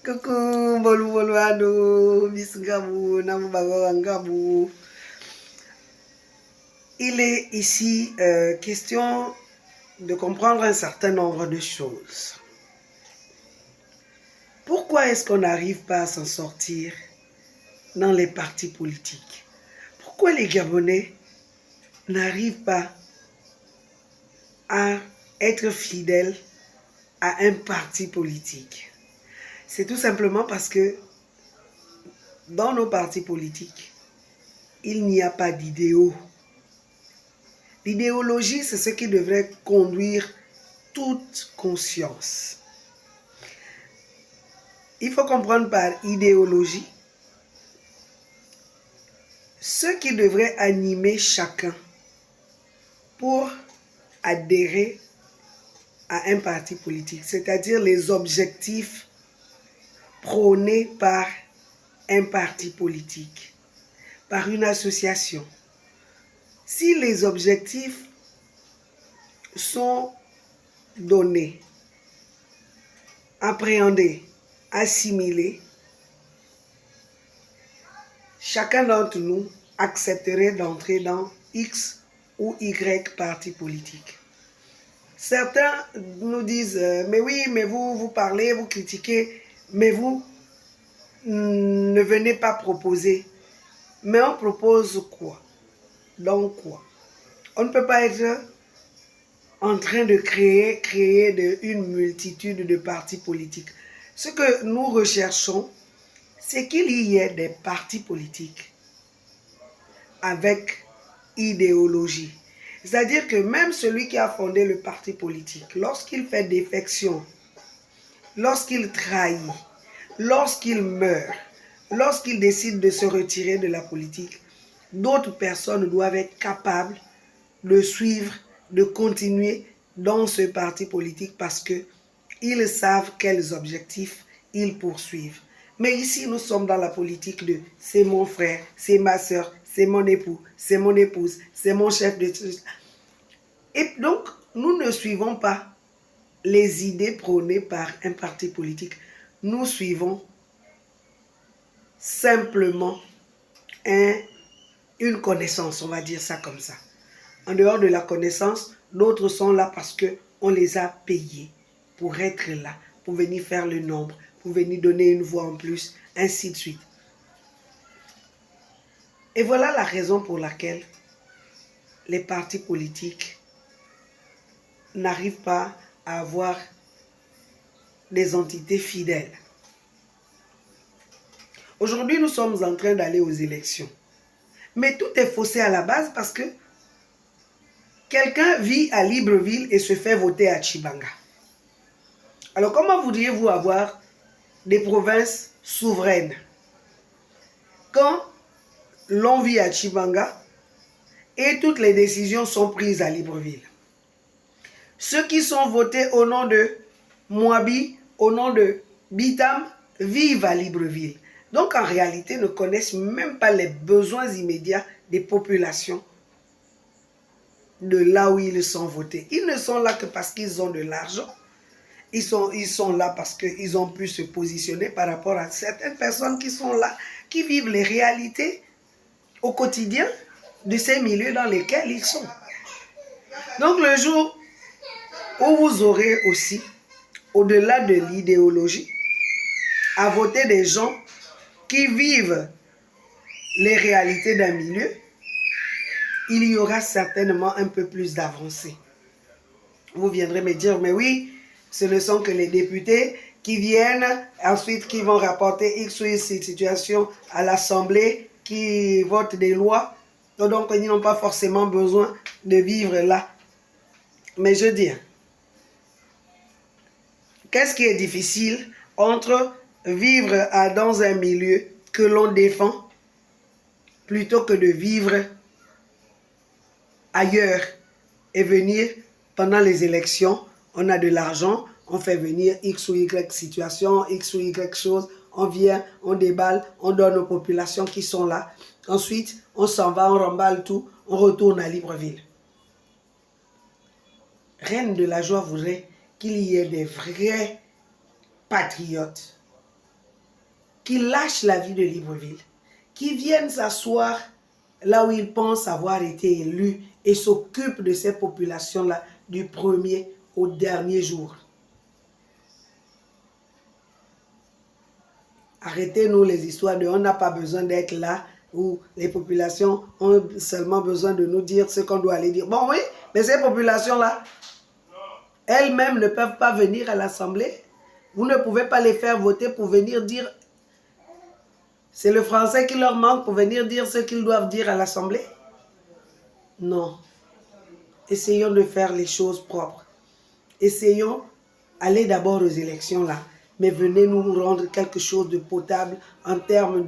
Coucou, Bolou Bolouado, Miss Gabou, Nambago Gabou. Il est ici question de comprendre un certain nombre de choses. Pourquoi est-ce qu'on n'arrive pas à s'en sortir dans les partis politiques? Pourquoi les Gabonais n'arrivent pas à être fidèles à un parti politique? C'est tout simplement parce que dans nos partis politiques, il n'y a pas d'idéaux. L'idéologie, c'est ce qui devrait conduire toute conscience. Il faut comprendre par idéologie ce qui devrait animer chacun pour adhérer à un parti politique, c'est-à-dire les objectifs prônés par un parti politique, par une association. Si les objectifs sont donnés, appréhendés, assimilés, chacun d'entre nous accepterait d'entrer dans X ou Y parti politique. Certains nous disent, mais oui, mais vous parlez, vous critiquez, mais vous ne venez pas proposer. Mais on propose quoi? Donc quoi? On ne peut pas être en train de créer une multitude de partis politiques. Ce que nous recherchons, c'est qu'il y ait des partis politiques avec idéologie. C'est-à-dire que même celui qui a fondé le parti politique, lorsqu'il fait défection, lorsqu'il trahit, lorsqu'il meurt, lorsqu'il décide de se retirer de la politique, d'autres personnes doivent être capables de suivre, de continuer dans ce parti politique parce qu'ils savent quels objectifs ils poursuivent. Mais ici, nous sommes dans la politique de « c'est mon frère, c'est ma soeur, c'est mon époux, c'est mon épouse, c'est mon chef de... » Et donc, nous ne suivons pas les idées prônées par un parti politique. Nous suivons simplement une connaissance, on va dire ça comme ça. En dehors de la connaissance, d'autres sont là parce qu'on les a payés pour être là, pour venir faire le nombre, pour venir donner une voix en plus, ainsi de suite. Et voilà la raison pour laquelle les partis politiques n'arrivent pas à avoir des entités fidèles. Aujourd'hui, nous sommes en train d'aller aux élections. Mais tout est faussé à la base parce que quelqu'un vit à Libreville et se fait voter à Tchibanga. Alors comment voudriez-vous avoir des provinces souveraines quand l'on vit à Tchibanga et toutes les décisions sont prises à Libreville? Ceux qui sont votés au nom de Moabi, au nom de Bitam, vivent à Libreville. Donc en réalité, ne connaissent même pas les besoins immédiats des populations de là où ils sont votés. Ils ne sont là que parce qu'ils ont de l'argent. Ils sont là parce qu'ils ont pu se positionner par rapport à certaines personnes qui sont là, qui vivent les réalités au quotidien de ces milieux dans lesquels ils sont. Donc le jour où vous aurez aussi, au-delà de l'idéologie, à voter des gens qui vivent les réalités d'un milieu, il y aura certainement un peu plus d'avancée. Vous viendrez me dire, mais oui, ce ne sont que les députés qui viennent, ensuite qui vont rapporter X ou Y situation à l'Assemblée, qui votent des lois, donc ils n'ont pas forcément besoin de vivre là. Mais je dis, qu'est-ce qui est difficile entre vivre dans un milieu que l'on défend plutôt que de vivre ailleurs et venir pendant les élections, on a de l'argent, on fait venir X ou Y situation, X ou Y chose, on vient, on déballe, on donne aux populations qui sont là. Ensuite, on s'en va, on remballe tout, on retourne à Libreville. Reine de la Joie voudrait qu'il y ait des vrais patriotes qui lâchent la vie de Libreville, qui viennent s'asseoir là où ils pensent avoir été élus et s'occupent de ces populations-là du premier au dernier jour. Arrêtez-nous les histoires de on n'a pas besoin d'être là, où les populations ont seulement besoin de nous dire ce qu'on doit aller dire. Bon oui, mais ces populations-là, elles-mêmes ne peuvent pas venir à l'Assemblée. Vous ne pouvez pas les faire voter pour venir dire. C'est le français qui leur manque pour venir dire ce qu'ils doivent dire à l'Assemblée. Non. Essayons de faire les choses propres. Essayons, allez d'abord aux élections là, mais venez nous rendre quelque chose de potable en termes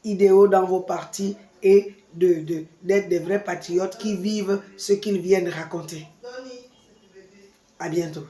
d'idéaux dans vos partis et d'être des vrais patriotes qui vivent ce qu'ils viennent raconter. À bientôt.